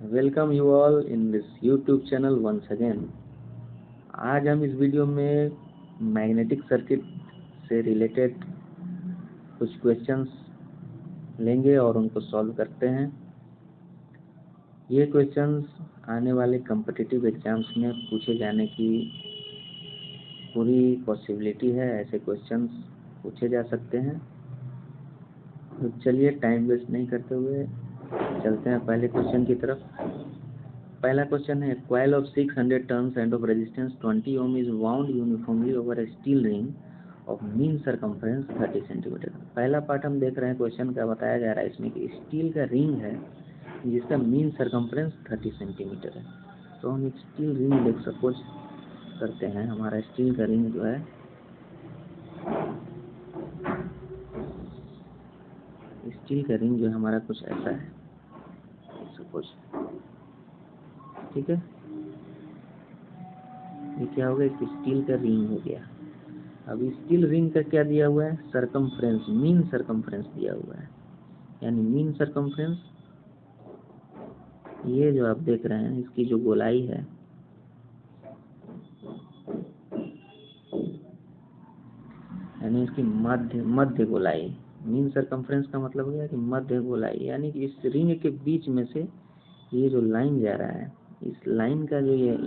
Welcome you all in this YouTube channel once again. आज हम इस वीडियो में मैग्नेटिक सर्किट से रिलेटेड कुछ क्वेश्चंस लेंगे और उनको सॉल्व करते हैं। ये क्वेश्चंस आने वाले कॉम्पिटिटिव एग्जाम्स में पूछे जाने की पूरी पॉसिबिलिटी है। ऐसे क्वेश्चंस पूछे जा सकते हैं। तो चलिए टाइम वेस्ट नहीं करते हुए चलते हैं पहले क्वेश्चन की तरफ। पहला क्वेश्चन है, coil of 600 turns and of resistance 20 ohm is wound uniformly over a steel ring of mean circumference 30 centimetre. पहला पार्ट हम देख रहे हैं, क्वेश्चन का बताया जा रहा है इसमें कि स्टील का रिंग है जिसका मीन सरकमफ्रेंस 30 सेंटीमीटर है। तो हम एक स्टील रिंग देख सपोज करते हैं, हमारा स्टील का रिंग जो है हमारा कुछ ऐसा है सपोज, ठीक है। ये क्या हो गया, एक स्टील का रिंग हो गया। अब स्टील रिंग का क्या दिया हुआ है, सरकमफ्रेंस, मीन सरकमफ्रेंस दिया हुआ है। यानी मीन सरकमफ्रेंस ये जो आप देख रहे हैं इसकी जो गोलाई है यानी इसकी मध्य गोलाई। मीन सरकमफ्रेंस का मतलब हो गया कि मध्य गोलाई, यानी कि इस रिंग के बीच में से ये जो लाइन जा रहा है, इस लाइन का जो ये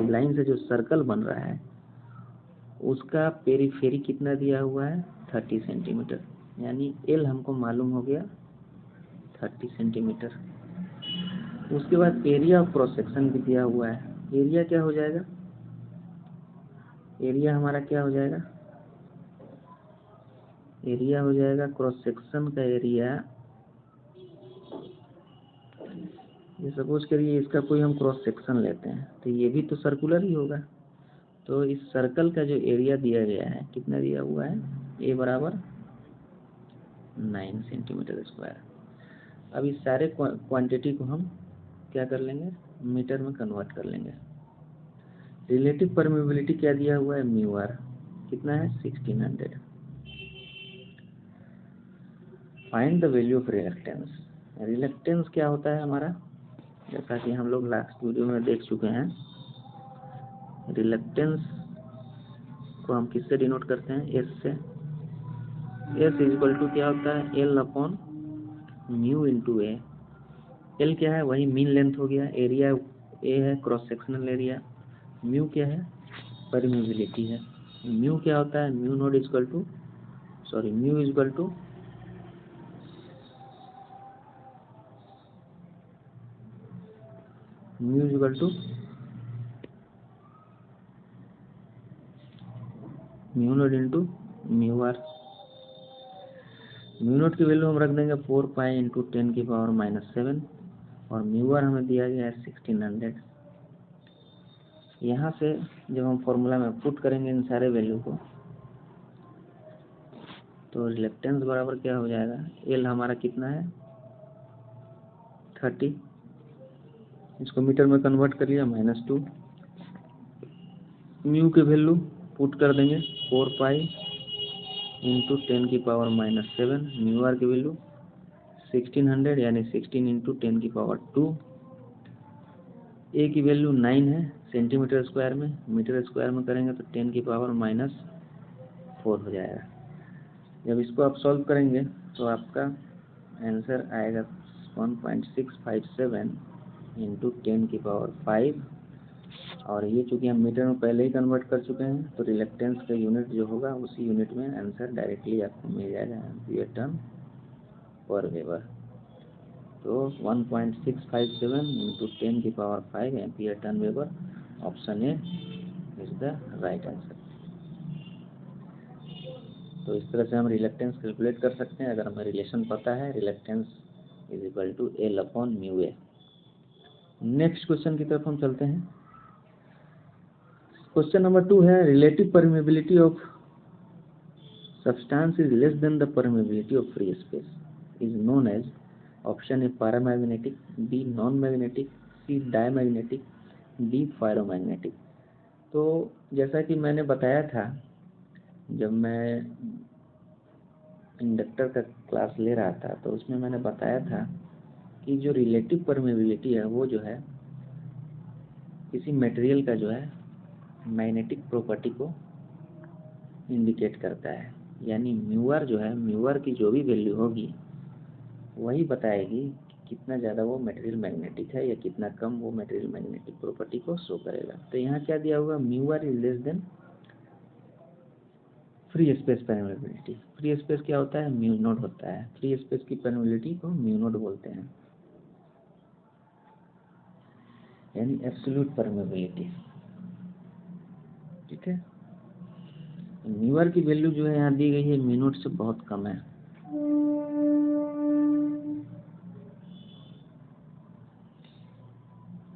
लाइन से जो सर्कल बन रहा है उसका पेरीफेरी कितना दिया हुआ है, 30 सेंटीमीटर। यानी एल हमको मालूम हो गया 30 सेंटीमीटर। उसके बाद एरिया ऑफ क्रॉस सेक्शन भी दिया हुआ है। एरिया क्या हो जाएगा, एरिया हमारा क्या हो जाएगा, एरिया हो जाएगा क्रॉस सेक्शन का एरिया। ये सपोज करिए इसका कोई हम क्रॉस सेक्शन लेते हैं तो ये भी तो सर्कुलर ही होगा। तो इस सर्कल का जो एरिया दिया गया है कितना दिया हुआ है, ए बराबर 9 सेंटीमीटर स्क्वायर। अब इस सारे क्वांटिटी को हम क्या कर लेंगे, मीटर में कन्वर्ट कर लेंगे। रिलेटिव परमेबिलिटी क्या दिया हुआ है, म्यू आर कितना है, 1600। Find the value of reluctance. Reluctance क्या होता है हमारा, जैसा कि हम लोग लास्ट वीडियो में देख चुके हैं। रिलक्टेंस को हम किससे डिनोट करते हैं, एस से। एस इक्वल टू क्या होता है, एल अपॉन म्यू इंटू ए। एल क्या है, वही मीन लेंथ हो गया, एरिया ए है क्रॉस सेक्शनल एरिया, म्यू क्या है, परमिबिलिटी है। म्यू क्या होता है, mu naught equal to mu equal to mu naught into mu R. Mu naught की वैल्यू हम रख देंगे 4 पाई इंटू 10 की पावर -7 और म्यू आर हमें दिया गया है 1600। यहाँ से जब हम फॉर्मूला में पुट करेंगे इन सारे वैल्यू को तो रिलक्टेंस बराबर क्या हो जाएगा, एल हमारा कितना है 30, इसको मीटर में कन्वर्ट कर लिया -2। म्यू की वैल्यू पुट कर देंगे 4 पाई इंटू 10 की पावर -7। म्यू आर की वैल्यू 1600 यानी 16 इंटू 10 की पावर 2। ए की वैल्यू 9 है सेंटीमीटर स्क्वायर में, मीटर स्क्वायर में करेंगे तो 10 की पावर -4 हो जाएगा। जब इसको आप सॉल्व करेंगे तो आपका आंसर आएगा 1.657 इंटू 10 की पावर 5। और ये चूंकि हम मीटर में पहले ही कन्वर्ट कर चुके हैं तो रिलक्टेंस का यूनिट जो होगा उसी यूनिट में आंसर डायरेक्टली आपको मिल जाएगा, एम्पीयर टर्न पर वेबर। तो 1.657 इंटू 10 की power 5 ampere turn weber, option A is the right answer. तो इस तरह से हम रिलक्टेंस कैलकुलेट कर सकते हैं अगर हमें रिलेशन पता है, reluctance is equal to L upon mu A. Next question की तरफ हम चलते हैं। क्वेश्चन नंबर 2 है, relative permeability of substance is less than the permeability of free space is known as. Option A paramagnetic, B non magnetic, C diamagnetic, D ferromagnetic. तो जैसा कि मैंने बताया था जब मैं इंडक्टर का क्लास ले रहा था तो उसमें मैंने बताया था कि जो रिलेटिव परमेबिलिटी है वो जो है किसी मटेरियल का जो है मैग्नेटिक प्रॉपर्टी को इंडिकेट करता है। यानी म्यूआर जो है, म्यूआर की जो भी वैल्यू होगी वही बताएगी कि कितना ज़्यादा वो मटेरियल मैग्नेटिक है या कितना कम वो मटेरियल मैग्नेटिक प्रॉपर्टी को शो करेगा। तो यहाँ क्या दिया होगा, mu r is less than free space permeability. Free space क्या होता है, म्यू नॉट होता है। फ्री स्पेस की परमेबिलिटी को म्यू नॉट बोलते हैं, यानी एब्सोल्यूट परमेबिलिटी। ठीक है, म्यूआर की वैल्यू जो है यहाँ दी गई है म्यू नॉट से बहुत कम है।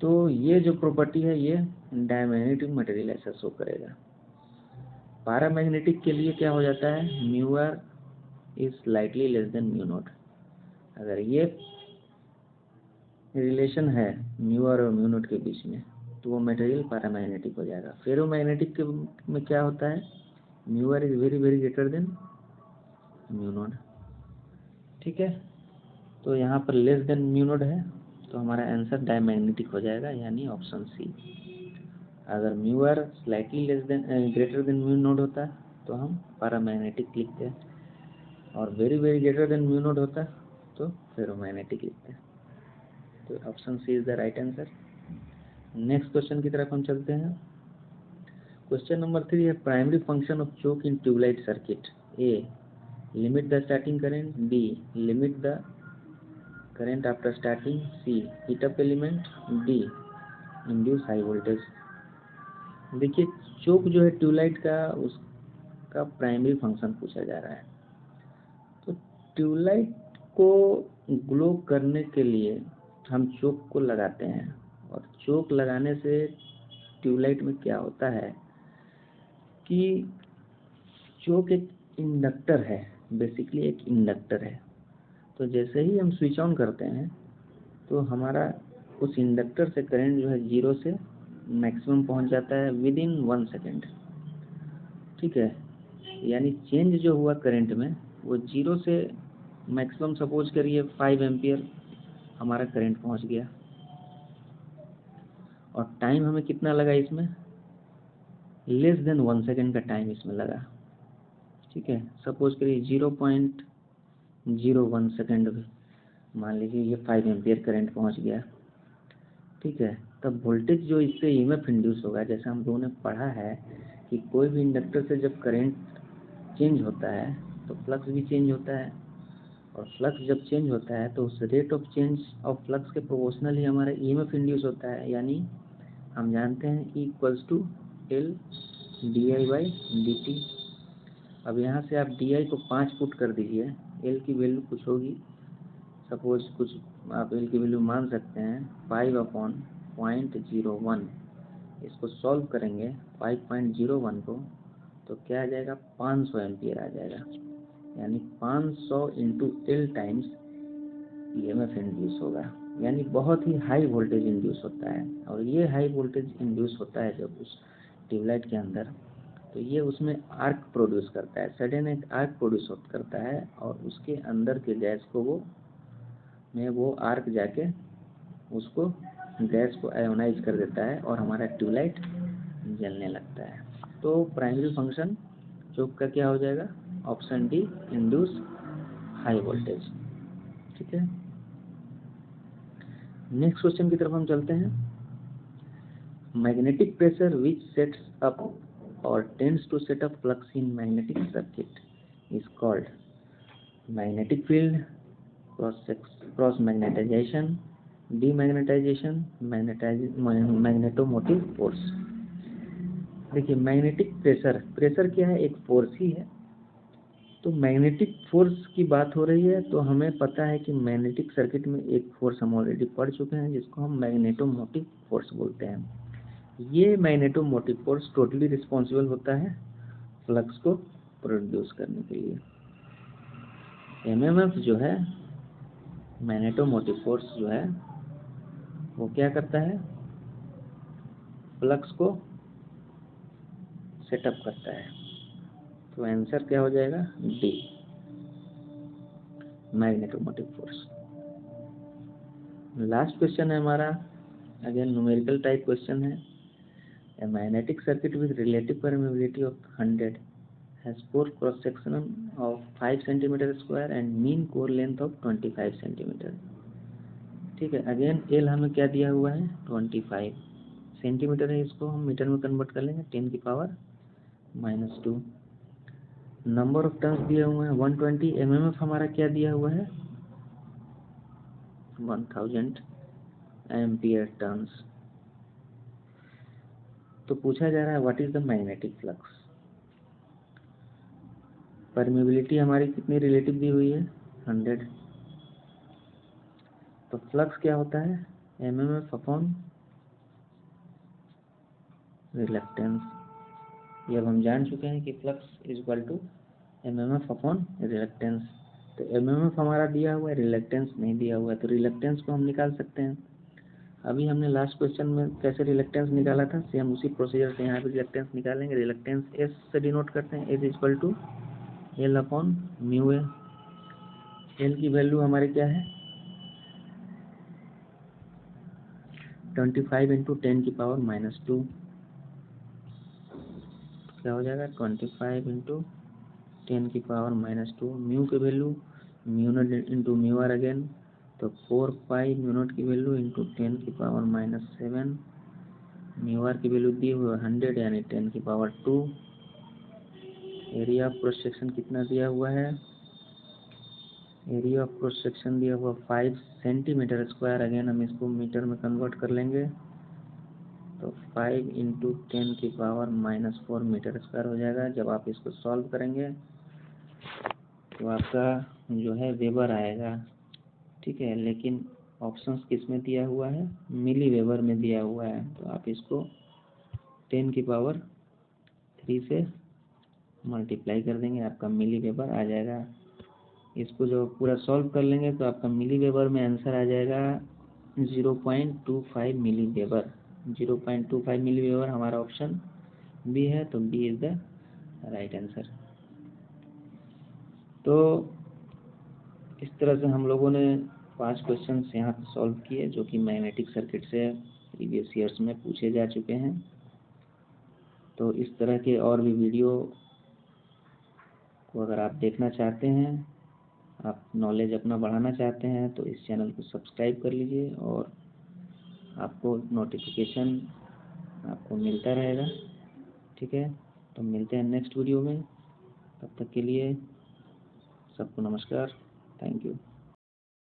तो ये जो प्रॉपर्टी है ये डायमैग्नेटिक मटेरियल ऐसा शो करेगा। पैरामैग्नेटिक के लिए क्या हो जाता है, mu r is slightly less than mu naught. अगर ये रिलेशन है म्यूआर और म्यू नॉट के बीच में तो वो मटेरियल पैरामैग्नेटिक हो जाएगा। फेरोमैग्नेटिक के में क्या होता है, mu r is very very greater than mu naught. ठीक है, तो यहाँ पर लेस देन म्यू नॉट है तो हमारा आंसर डायमैग्नेटिक हो जाएगा, यानी ऑप्शन सी। अगर mu r slightly less than greater than mu naught होता तो हम पैरामैग्नेटिक लिखते हैं, और very very greater than mu naught होता तो फेरोमैग्नेटिक लिखते हैं। तो option C is the right answer. Next question की तरफ हम चलते हैं। क्वेश्चन नंबर 3 है, primary function of choke in tube light circuit. A, limit the starting current. B, limit the current after starting. C, heat up element. D, induce high voltage. देखिए, चोक जो है tubelight का, उसका प्राइमरी फंक्शन पूछा जा रहा है। तो ट्यूबलाइट को ग्लो करने के लिए हम चोक को लगाते हैं, और चोक लगाने से ट्यूबलाइट में क्या होता है कि चोक एक इंडक्टर है, बेसिकली एक इंडक्टर है। तो जैसे ही हम स्विच ऑन करते हैं तो हमारा उस इंडक्टर से करंट जो है 0 से मैक्सिमम पहुंच जाता है विद इन 1 सेकेंड। ठीक है, यानी चेंज जो हुआ करंट में वो 0 से मैक्सिमम सपोज करिए 5 एम्पियर हमारा करंट पहुंच गया, और टाइम हमें कितना लगा इसमें, लेस देन 1 सेकेंड का टाइम इसमें लगा। ठीक है, सपोज करिए 0.01 सेकेंड, मान लीजिए ये 5 एम्पियर करंट पहुंच गया। ठीक है, तब वोल्टेज जो इससे ईएमएफ इंड्यूस होगा, जैसा हम लोगों ने पढ़ा है कि कोई भी इंडक्टर से जब करंट चेंज होता है तो फ्लक्स भी चेंज होता है, और फ्लक्स जब चेंज होता है तो उस rate of change of flux के प्रोपोर्शनल ही हमारा ईएमएफ इंड्यूस होता है। यानी हम जानते हैं E equals to L D I by D T. अब यहाँ से आप डी आई को 5 पुट कर दीजिए, एल की वैल्यू कुछ होगी, सपोज कुछ आप एल की वैल्यू मान सकते हैं 5/0.01। इसको सॉल्व करेंगे 5.01 को, तो क्या आ जाएगा, 500 एम्पियर आ जाएगा। यानी 500 into L times EMF induce होगा, यानी बहुत ही हाई वोल्टेज इंड्यूस होता है। और ये हाई वोल्टेज इंड्यूस होता है जब उस ट्यूबलाइट के अंदर, तो ये उसमें आर्क प्रोड्यूस करता है, सडन एक आर्क प्रोड्यूस करता है, और उसके अंदर के गैस को वो आर्क जाके उसको गैस को आयोनाइज कर देता है और हमारा ट्यूबलाइट जलने लगता है। तो प्राइमरी फंक्शन चोक का क्या हो जाएगा, option D, induce high voltage. ठीक है, नेक्स्ट क्वेश्चन की तरफ हम चलते हैं। Magnetic pressure which sets up और tends to set up flux in magnetic circuit is called magnetic field, cross magnetization, demagnetization, magnetomotive force. देखिए, मैग्नेटिक प्रेशर क्या है, एक फोर्स ही है। तो मैग्नेटिक फोर्स की बात हो रही है, तो हमें पता है कि मैग्नेटिक सर्किट में एक फोर्स हम ऑलरेडी पढ़ चुके हैं जिसको हम मैग्नेटोमोटिव फोर्स बोलते हैं। ये मैग्नेटोमोटिव फोर्स टोटली रिस्पॉन्सिबल होता है फ्लक्स को प्रोड्यूस करने के लिए। एमएमएफ जो है, मैग्नेटोमोटिव फोर्स जो है, वो क्या करता है, फ्लक्स को सेटअप करता है। तो आंसर क्या हो जाएगा, D, magnetomotive force. Last question है हमारा, अगेन न्यूमेरिकल टाइप क्वेश्चन है। A magnetic circuit with relative permeability of 100 has core cross section of 5 cm square and mean core length of 25 cm। ठीक है, अगेन एल हमें क्या दिया हुआ है 25 सेंटीमीटर है, इसको हम मीटर में कन्वर्ट कर लेंगे 10 की पावर -2। नंबर ऑफ टर्न्स दिए हुए हैं 120। एमएमएफ हमारा क्या दिया हुआ है 1000 एम्पियर टर्न्स। तो पूछा जा रहा है what is the magnetic flux. Permeability हमारी कितनी रिलेटिव दी हुई है 100। तो फ्लक्स क्या होता है एमएमएफ अपॉन रिलक्टेंस। ये अब हम जान चुके हैं कि flux is equal to MMF upon reluctance. तो एमएमएफ हमारा दिया हुआ है, रिलक्टेंस नहीं दिया हुआ है, तो रिलक्टेंस को हम निकाल सकते हैं। अभी हमने लास्ट क्वेश्चन में कैसे रिलक्टेंस निकाला था, सेम उसी प्रोसीजर से यहाँ पे रिलक्टेंस निकालेंगे। रिलक्टेंस एस से डिनोट करते हैं, S equal to L upon mu A. L की वैल्यू हमारी क्या है 25 इंटू 10 की पावर -2। क्या हो जाएगा 25 इंटू 10 की पावर -2। म्यू की value mu naught into mu R again, तो 4 पाई म्यू नॉट की वैल्यू इंटू 10 की पावर -7। म्यू आर की वैल्यू दी हुई 100 यानी 10 की power 2। Area of cross section कितना दिया हुआ है, एरिया ऑफ क्रॉस सेक्शन दिया हुआ 5 सेंटीमीटर स्क्वायर। अगेन हम इसको मीटर में कन्वर्ट कर लेंगे, तो 5 इंटू 10 की पावर -4 मीटर स्क्वायर हो जाएगा। जब आप इसको सॉल्व करेंगे तो आपका जो है वेबर आएगा। ठीक है, लेकिन ऑप्शंस किस में दिया हुआ है मिली वेबर में दिया हुआ है, तो आप इसको 10 की पावर 3 से मल्टीप्लाई कर देंगे, आपका मिली वेबर आ जाएगा। इसको जो पूरा सॉल्व कर लेंगे तो आपका मिली वेबर में आंसर आ जाएगा 0.25 मिली वेबर। 0.25 मिली वेबर हमारा ऑप्शन बी है, तो B is the right answer. तो इस तरह से हम लोगों ने 5 क्वेश्चंस यहाँ पे सॉल्व किए जो कि मैग्नेटिक सर्किट से प्रीवियस ईयर्स में पूछे जा चुके हैं। तो इस तरह के और भी वीडियो को अगर आप देखना चाहते हैं, आप नॉलेज अपना बढ़ाना चाहते हैं, तो इस चैनल को सब्सक्राइब कर लीजिए और आपको नोटिफिकेशन आपको मिलता रहेगा। ठीक है, तो मिलते हैं नेक्स्ट वीडियो में। तब तक के लिए सबको नमस्कार, थैंक यू।